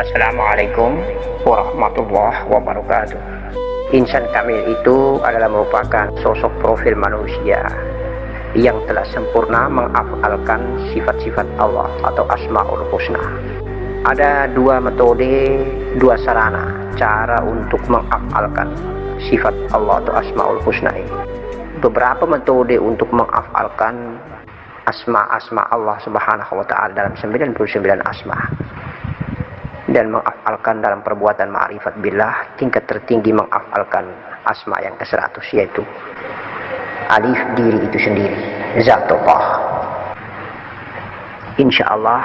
Assalamualaikum warahmatullahi wabarakatuh. Insan kamil itu adalah merupakan sosok profil manusia yang telah sempurna mengafalkan sifat-sifat Allah atau Asmaul Husna. Ada dua metode, dua sarana cara untuk mengafalkan sifat Allah atau Asmaul Husna ini. Beberapa metode untuk mengafalkan asma-asma Allah Subhanahu wa taala dalam 99 asma, dan mengafalkan dalam perbuatan ma'rifat billah tingkat tertinggi mengafalkan asma yang ke-100, yaitu alif diri itu sendiri, zatullah. Insyaallah,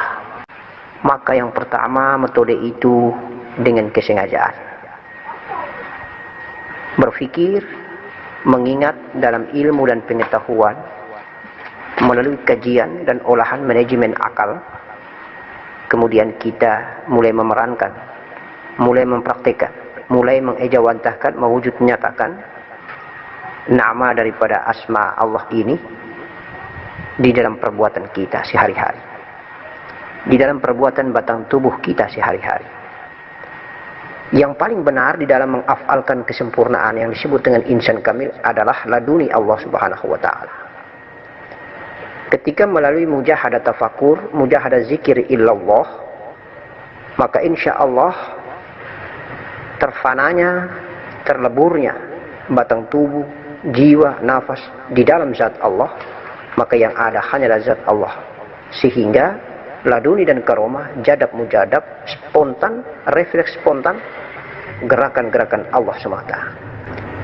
maka yang pertama metode itu dengan kesengajaan berpikir, mengingat dalam ilmu dan pengetahuan melalui kajian dan olahan manajemen akal. Kemudian kita mulai memerankan, mulai mempraktikkan, mulai mengejawantahkan, mewujud menyatakan nama daripada asma Allah ini di dalam perbuatan kita sehari-hari, di dalam perbuatan batang tubuh kita sehari-hari. Yang paling benar di dalam mengafalkan kesempurnaan yang disebut dengan insan kamil adalah laduni Allah Subhanahu wa taala. Ketika melalui mujahadah tafakur, mujahadah zikir illallah, maka insya Allah terfananya, terleburnya batang tubuh, jiwa, nafas di dalam zat Allah, maka yang ada hanyalah zat Allah. Sehingga laduni dan karomah, jadab mujadab, spontan, refleks spontan, gerakan-gerakan Allah semata.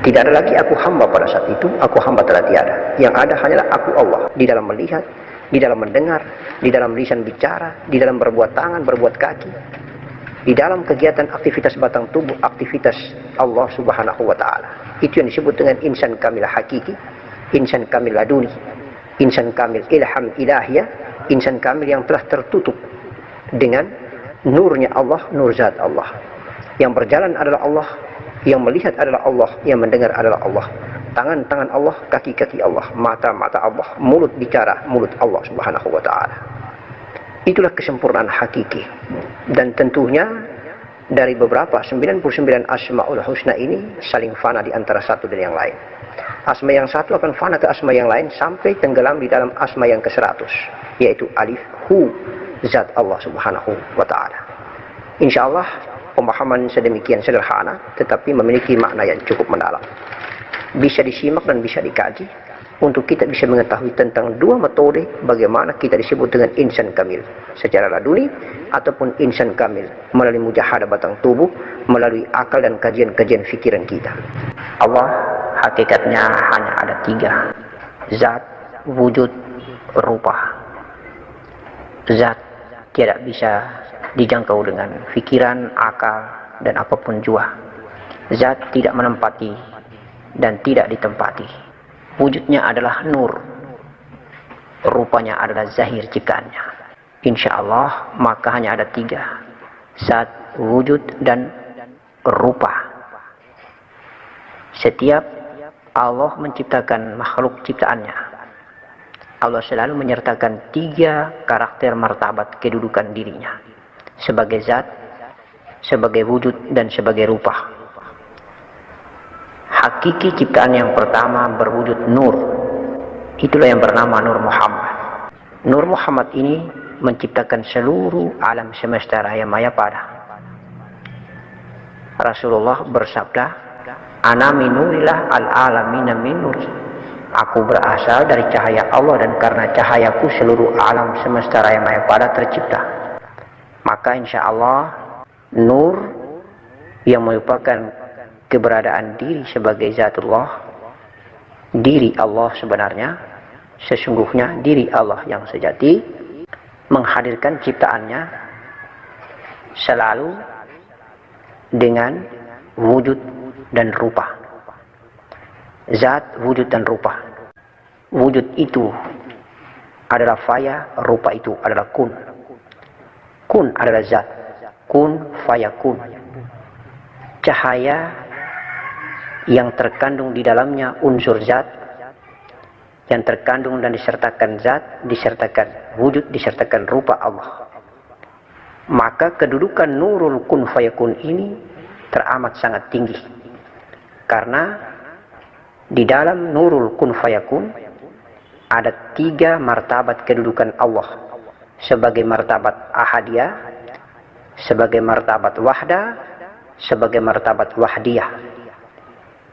Tidak ada lagi aku hamba pada saat itu, aku hamba telah tiada. Yang ada hanyalah aku Allah, di dalam melihat, di dalam mendengar, di dalam lisan bicara, di dalam berbuat tangan, berbuat kaki, di dalam kegiatan aktivitas batang tubuh, aktivitas Allah Subhanahu wa taala. Itu yang disebut dengan insan kamil hakiki, insan kamil laduni, insan kamil ilham ilahiyah, insan kamil yang telah tertutup dengan nurnya Allah, nur zat Allah. Yang berjalan adalah Allah, yang melihat adalah Allah, yang mendengar adalah Allah. Tangan-tangan Allah, kaki-kaki Allah, mata-mata Allah, mulut bicara, mulut Allah Subhanahu wa taala. Itulah kesempurnaan hakiki. Dan tentunya dari beberapa 99 asmaul husna ini saling fana di antara satu dan yang lain. Asma yang satu akan fana ke asma yang lain sampai tenggelam di dalam asma yang ke-100, yaitu alif hu, zat Allah Subhanahu wa taala. Insyaallah pemahaman sedemikian sederhana tetapi memiliki makna yang cukup mendalam. Bisa disimak dan bisa dikaji untuk kita bisa mengetahui tentang dua metode bagaimana kita disebut dengan insan kamil secara laduni ataupun insan kamil melalui mujahadah batang tubuh, melalui akal dan kajian-kajian fikiran kita. Allah hakikatnya hanya ada tiga: zat, wujud, rupa. Zat tidak bisa dijangkau dengan fikiran, akal, dan apapun jua. Zat tidak menempati dan tidak ditempati. Wujudnya adalah nur, rupanya adalah zahir ciptaannya. Insya Allah maka hanya ada tiga: zat, wujud, dan rupa. Setiap Allah menciptakan makhluk ciptaannya, Allah selalu menyertakan tiga karakter martabat kedudukan dirinya: sebagai zat, sebagai wujud, dan sebagai rupa. Hakiki ciptaan yang pertama berwujud nur. Itulah yang bernama Nur Muhammad. Nur Muhammad ini menciptakan seluruh alam semesta raya maya pada. Rasulullah bersabda, "Ana min nurillah al-alamina min nur." Aku berasal dari cahaya Allah dan karena cahayaku seluruh alam semesta raya maya pada tercipta. Maka insya Allah nur yang merupakan keberadaan diri sebagai zatullah, diri Allah sebenarnya, sesungguhnya diri Allah yang sejati, menghadirkan ciptaannya selalu dengan wujud dan rupa. Zat, wujud, dan rupa. Wujud itu adalah faya, rupa itu adalah kun. Kun adalah zat, kun fayakun. Cahaya yang terkandung di dalamnya unsur zat, yang terkandung dan disertakan zat, disertakan wujud, disertakan rupa Allah. maka kedudukan nurul kun fayakun ini teramat sangat tinggi. Karena di dalam nurul kun fayakun ada 3 martabat kedudukan Allah, sebagai martabat ahadiyah, sebagai martabat wahda, sebagai martabat wahdiyah.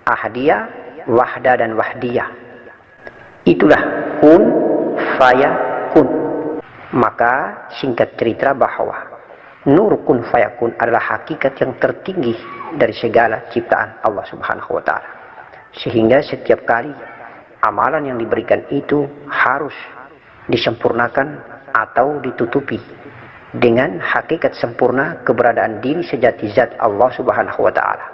Ahadiyah, wahda, dan wahdiyah. Itulah kun fayakun. Maka singkat cerita bahwa nur kun fayakun adalah hakikat yang tertinggi dari segala ciptaan Allah Subhanahu wa taala. Sehingga setiap kali amalan yang diberikan itu harus disempurnakan atau ditutupi dengan hakikat sempurna keberadaan diri sejati zat Allah Subhanahu wa taala,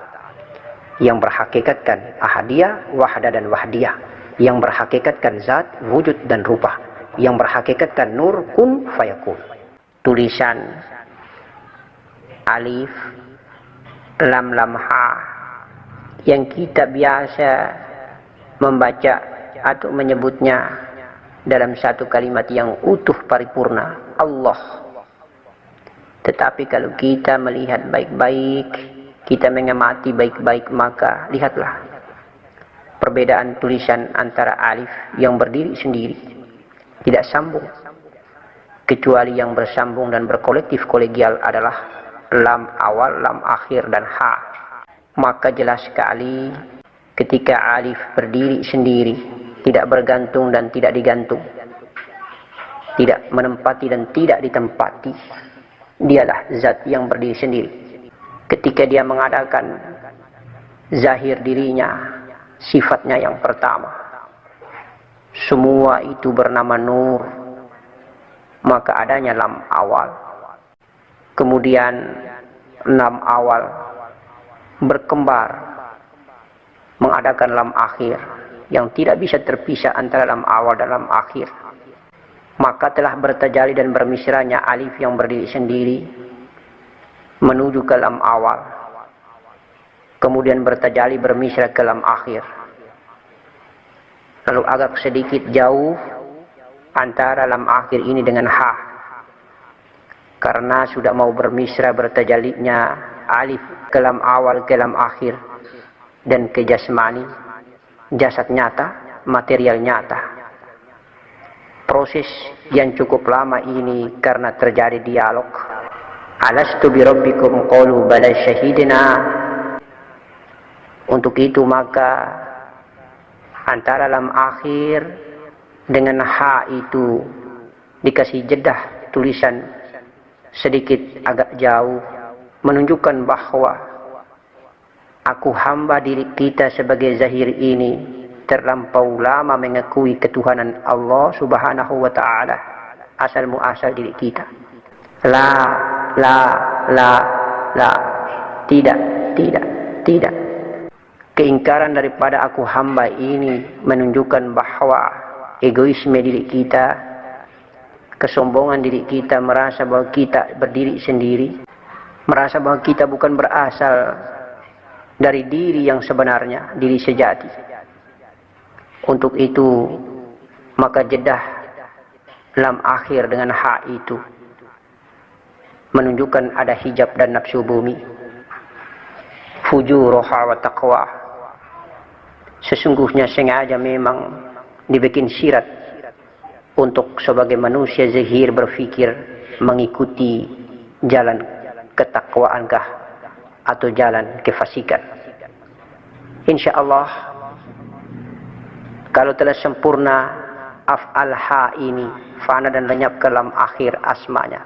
yang berhakikatkan ahadiyah, wahda, dan wahdiyah, yang berhakikatkan zat, wujud, dan rupa, yang berhakikatkan nur kun fayakun. Tulisan alif, lam, ha yang kita biasa membaca atau menyebutnya dalam satu kalimat yang utuh paripurna, Allah. Tetapi kalau kita melihat baik-baik, kita mengamati baik-baik, maka lihatlah perbedaan tulisan antara alif yang berdiri sendiri, tidak sambung, kecuali yang bersambung dan berkolektif kolegial adalah lam awal, lam akhir, dan ha. Maka jelas sekali ketika alif berdiri sendiri, tidak bergantung dan tidak digantung, tidak menempati dan tidak ditempati, dialah zat yang berdiri sendiri. Ketika dia mengadakan zahir dirinya, sifatnya yang pertama, semua itu bernama nur, maka adanya lam awal. Kemudian lam awal berkembar mengadakan lam akhir, yang tidak bisa terpisah antara lam awal dan lam akhir. Maka telah bertajali dan bermisranya alif yang berdiri sendiri menuju ke lam awal, kemudian bertajali bermisra ke lam akhir. Lalu agak sedikit jauh antara lam akhir ini dengan ha, karena sudah mau bermisra bertajalinya alif ke lam awal, ke lam akhir, dan ke jasmani, jasad nyata, material nyata. Proses yang cukup lama ini karena terjadi dialog. Alastu bi rabbikum qalu bala syahidina. Untuk itu maka antara lam akhir dengan ha itu dikasih jedah tulisan sedikit agak jauh, menunjukkan bahwa aku hamba diri kita sebagai zahir ini terlampau lama mengakui ketuhanan Allah Subhanahu wa ta'ala, asal muasal diri kita. La, tidak, tidak. Keingkaran daripada aku hamba ini menunjukkan bahwa egoisme diri kita, kesombongan diri kita, merasa bahwa kita berdiri sendiri, merasa bahwa kita bukan berasal dari diri yang sebenarnya, diri sejati. Untuk itu maka jedah lam akhir dengan ha itu menunjukkan ada hijab dan nafsu bumi, fujuruha wa taqwa. Sesungguhnya sengaja memang dibikin sirat untuk sebagai manusia zahir berfikir mengikuti jalan ketakwaankah atau jalan kefasikan. Insyaallah kalau telah sempurna af'al ha ini fana dan lenyap ke lam akhir asmanya,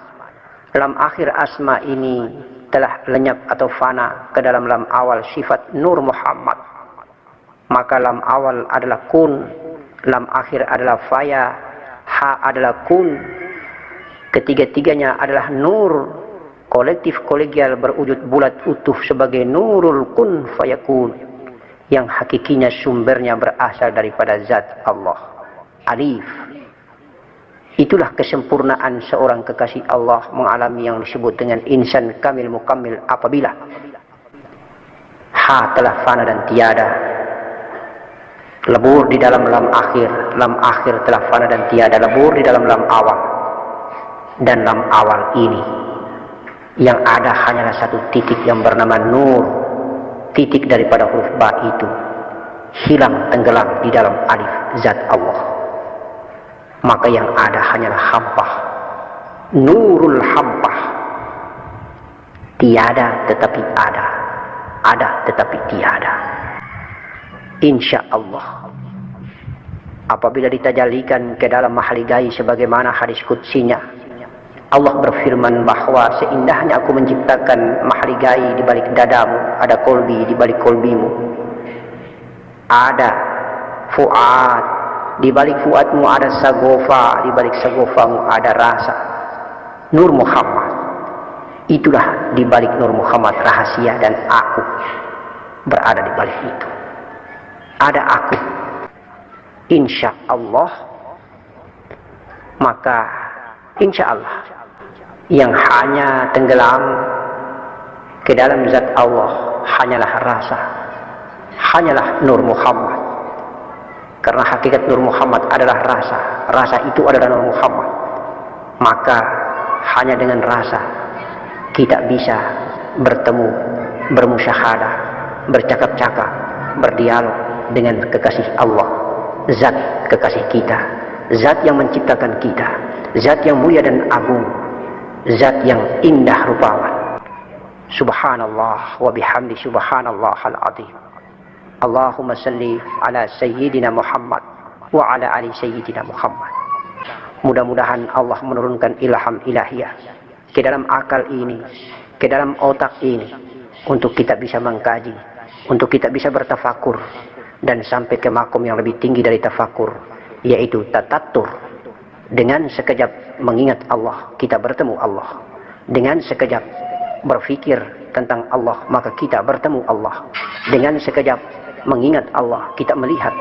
lam akhir asma ini telah lenyap atau fana ke dalam lam awal sifat Nur Muhammad, maka lam awal adalah kun, lam akhir adalah faya, ha adalah kun. Ketiga-tiganya adalah nur kolektif kolegial berwujud bulat utuh sebagai nurul kun fayakun, yang hakikinya sumbernya berasal daripada zat Allah. Alif. Itulah kesempurnaan seorang kekasih Allah mengalami yang disebut dengan insan kamil mukammil apabila ha telah fana dan tiada, lebur di dalam lam akhir telah fana dan tiada, lebur di dalam lam awal, dan lam awal ini Yang ada hanyalah satu titik yang bernama nur. Titik daripada huruf ba itu hilang tenggelam di dalam alif zat Allah. Maka yang ada hanyalah hampa, nurul hampa. Tiada tetapi ada, ada tetapi tiada. Insya Allah, apabila ditajalikan ke dalam mahligai sebagaimana hadis qudsinya, Allah berfirman bahwa seindahnya aku menciptakan mahligai di balik dadamu, ada kolbi di balik kolbimu, ada fuad di balik fuadmu, ada sagofa di balik sagofamu, ada rasa. Nur Muhammad, itulah di balik Nur Muhammad rahasia, dan aku berada di balik itu. Ada aku, insya Allah. Maka insya Allah yang hanya tenggelam ke dalam zat Allah hanyalah rasa, hanyalah Nur Muhammad. Karena hakikat Nur Muhammad adalah rasa, rasa itu adalah Nur Muhammad. Maka hanya dengan rasa kita bisa bertemu, bermusyahadah, bercakap-cakap, berdialog dengan kekasih Allah, zat kekasih kita, zat yang menciptakan kita, zat yang mulia dan agung, zat yang indah rupawan. Subhanallah wa bihamdi subhanallahal azim. Allahumma salli ala sayyidina Muhammad wa ala ali sayyidina Muhammad. Mudah-mudahan Allah menurunkan ilham ilahiyah ke dalam akal ini, ke dalam otak ini, untuk kita bisa mengkaji, untuk kita bisa bertafakur, dan sampai ke makom yang lebih tinggi dari tafakur, yaitu tatattur. Dengan sekejap mengingat Allah, kita bertemu Allah. Dengan sekejap berfikir tentang Allah, maka kita bertemu Allah. Dengan sekejap mengingat Allah, kita melihat,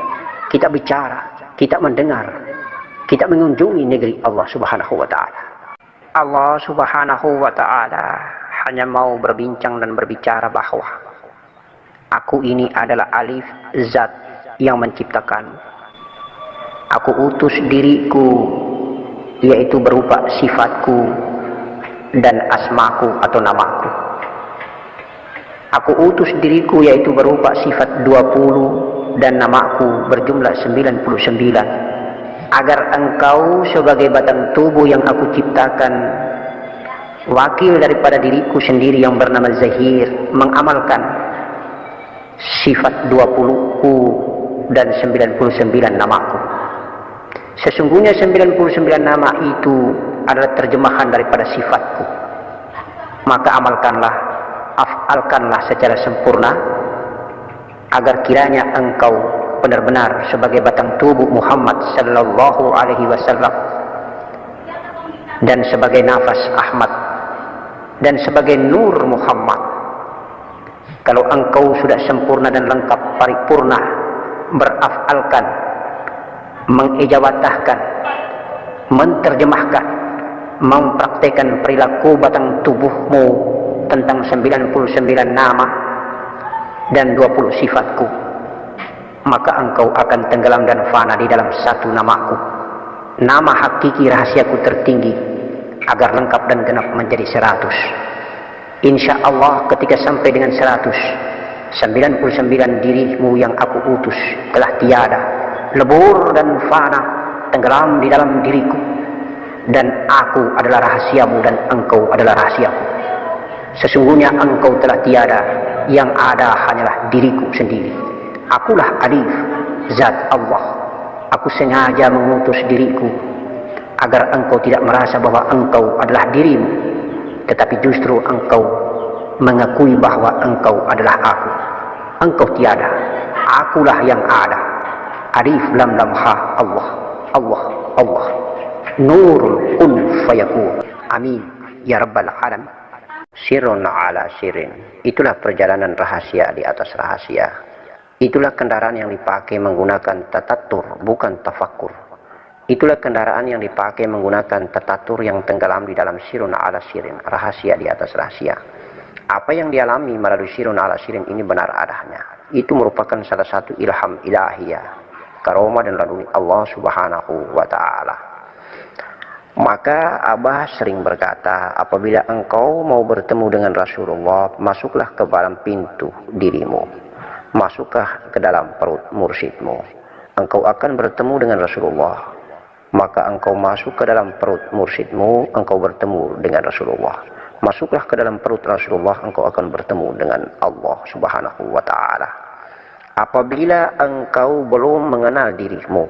kita bicara, kita mendengar, kita mengunjungi negeri Allah Subhanahu wa ta'ala. Allah Subhanahu wa ta'ala hanya mau berbincang dan berbicara bahwa aku ini adalah alif zat yang menciptakan. Aku utus diriku, yaitu berupa sifatku dan asmaku atau namaku. Aku utus diriku, yaitu berupa sifat 20 dan namaku berjumlah 99, agar engkau sebagai batang tubuh yang aku ciptakan, wakil daripada diriku sendiri yang bernama Zahir, mengamalkan sifat 20ku dan 99 namaku. Sesungguhnya 99 nama itu adalah terjemahan daripada sifatku. Maka amalkanlah, afalkanlah secara sempurna, agar kiranya engkau benar-benar sebagai batang tubuh Muhammad sallallahu alaihi wasallam, dan sebagai nafas Ahmad, dan sebagai nur Muhammad. Kalau engkau sudah sempurna dan lengkap paripurna, berafalkan, mengijawatahkan, menterjemahkan, mempraktekkan perilaku batang tubuhmu tentang 99 nama dan 20 sifatku, maka engkau akan tenggelam dan fana di dalam satu namaku, nama hakiki rahasiaku tertinggi, agar lengkap dan genap menjadi 100. Insya Allah ketika sampai dengan 100, 99 dirimu yang aku utus telah tiada, lebur dan fana, tenggelam di dalam diriku, dan aku adalah rahasiamu dan engkau adalah rahasiaku. Sesungguhnya engkau telah tiada, yang ada hanyalah diriku sendiri. Akulah alif zat Allah. Aku sengaja mengutus diriku agar engkau tidak merasa bahwa engkau adalah dirimu, tetapi justru engkau mengakui bahwa engkau adalah aku. Engkau tiada, akulah yang ada. Alif lam lam ha, Allah, Allah, Allah. Nurul kun fayakun. Amin ya rabbal alamin. Sirun ala sirin. Itulah perjalanan rahasia di atas rahasia. Itulah kendaraan yang dipakai menggunakan tatatur, bukan tafakur. Itulah kendaraan yang dipakai menggunakan tatatur yang tenggelam di dalam sirun ala sirin, rahasia di atas rahasia. Apa yang dialami melalui sirun ala sirin ini benar adanya. Itu merupakan salah satu ilham ilahiyah, karomah dan laduni Allah Subhanahu wa ta'ala. Maka Abah sering berkata, apabila engkau mau bertemu dengan Rasulullah, masuklah ke dalam pintu dirimu, masuklah ke dalam perut mursyidmu, engkau akan bertemu dengan Rasulullah. Maka engkau masuk ke dalam perut mursyidmu, engkau bertemu dengan Rasulullah. Masuklah ke dalam perut Rasulullah, engkau akan bertemu dengan Allah Subhanahu wa ta'ala. Apabila engkau belum mengenal dirimu,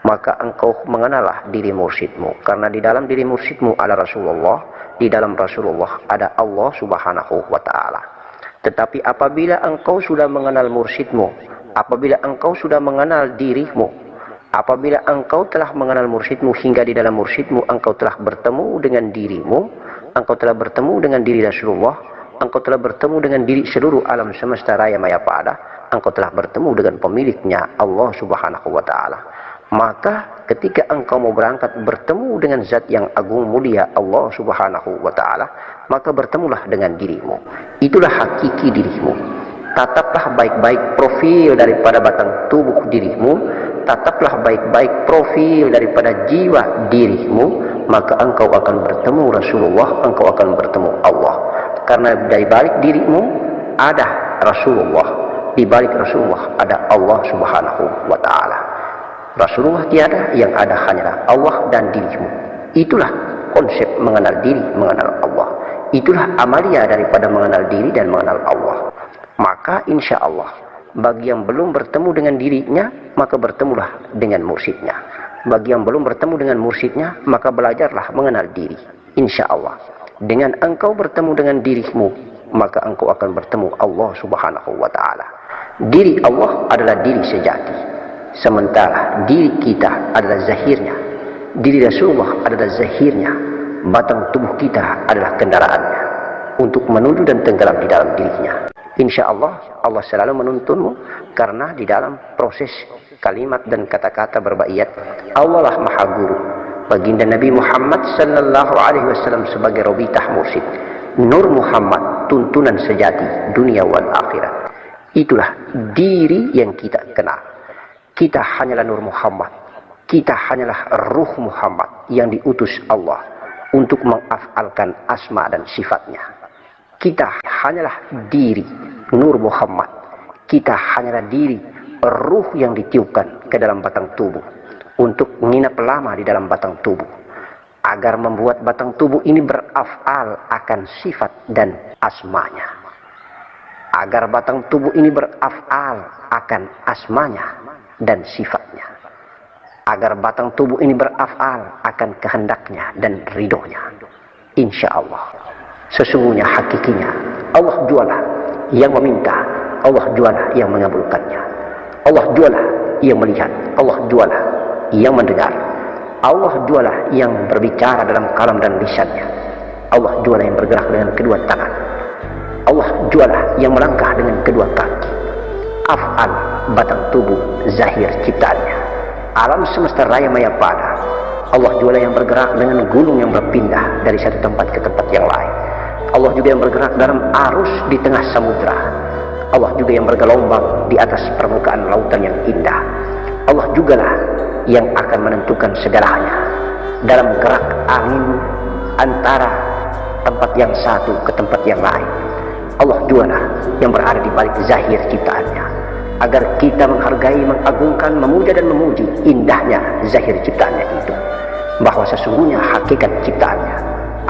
maka engkau mengenallah diri mursyidmu, karena di dalam diri mursyidmu ada Rasulullah, di dalam Rasulullah ada Allah Subhanahu wa ta'ala. Tetapi apabila engkau sudah mengenal mursyidmu, apabila engkau sudah mengenal dirimu, apabila engkau telah mengenal mursyidmu hingga di dalam mursyidmu engkau telah bertemu dengan dirimu, engkau telah bertemu dengan diri Rasulullah, engkau telah bertemu dengan diri seluruh alam semesta raya maya pada, engkau telah bertemu dengan pemiliknya Allah Subhanahu wa ta'ala. Maka ketika engkau mau berangkat bertemu dengan zat yang agung mulia Allah Subhanahu wa ta'ala, maka bertemulah dengan dirimu. Itulah hakiki dirimu. Tataplah baik-baik profil daripada batang tubuh dirimu, tataplah baik-baik profil daripada jiwa dirimu, maka engkau akan bertemu Rasulullah, engkau akan bertemu Allah. Karena dari balik dirimu ada Rasulullah, di balik Rasulullah ada Allah Subhanahu wa ta'ala. Rasulullah tiada, yang ada hanyalah Allah dan dirimu. Itulah konsep mengenal diri, mengenal Allah. Itulah amalia daripada mengenal diri dan mengenal Allah. Maka insya Allah, bagi yang belum bertemu dengan dirinya, maka bertemulah dengan mursyidnya. Bagi yang belum bertemu dengan mursyidnya, maka belajarlah mengenal diri. Insya Allah, dengan engkau bertemu dengan dirimu, maka engkau akan bertemu Allah Subhanahu wa ta'ala. Diri Allah adalah diri sejati, sementara diri kita adalah zahirnya. Diri Rasulullah adalah zahirnya. Batang tubuh kita adalah kendaraannya untuk menuju dan tenggelam di dalam dirinya. Insya Allah, Allah selalu menuntunmu, karena di dalam proses kalimat dan kata-kata berbaiat, Allah lah Maha Guru. Baginda Nabi Muhammad sallallahu alaihi wasallam sebagai robitah mursyid, Nur Muhammad, tuntunan sejati dunia wal akhirat. Itulah diri yang kita kenal. Kita hanyalah Nur Muhammad, kita hanyalah Ruh Muhammad yang diutus Allah untuk mengafalkan asma dan sifatnya. Kita hanyalah diri Nur Muhammad, kita hanyalah diri ruh yang ditiupkan ke dalam batang tubuh untuk menginap lama di dalam batang tubuh, agar membuat batang tubuh ini berafal akan sifat dan asmanya, agar batang tubuh ini berafal akan asmanya dan sifatnya, agar batang tubuh ini berafal akan kehendaknya dan ridhonya. Insya Allah, sesungguhnya hakikinya Allah jualah yang meminta, Allah jualah yang mengabulkannya, Allah jualah yang melihat, Allah jualah yang mendengar, Allah jualah yang berbicara dalam kalam dan lisannya, Allah jualah yang bergerak dengan kedua tangan, Allah jualah yang melangkah dengan kedua kaki. Af'al, batang tubuh zahir ciptaannya, alam semesta raya maya pada, Allah jualah yang bergerak dengan gunung yang berpindah dari satu tempat ke tempat yang lain. Allah juga yang bergerak dalam arus di tengah samudra. Allah juga yang bergelombang di atas permukaan lautan yang indah. Allah jugalah yang akan menentukan segalanya dalam gerak angin antara tempat yang satu ke tempat yang lain. Allah jugalah yang berada di balik zahir ciptaannya, agar kita menghargai, mengagungkan, memuja dan memuji indahnya zahir ciptaannya itu, bahwa sesungguhnya hakikat ciptaannya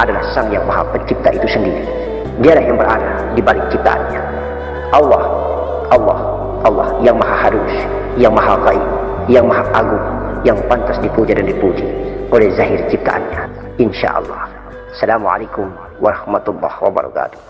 adalah Sang Yang Maha Pencipta itu sendiri. Dialah yang berada di balik ciptaannya. Allah, Allah, Allah yang Maha Halus, yang Maha Gaib, yang Maha Agung, yang pantas dipuja dan dipuji oleh zahir ciptaannya. Insya Allah. Assalamualaikum warahmatullahi wabarakatuh.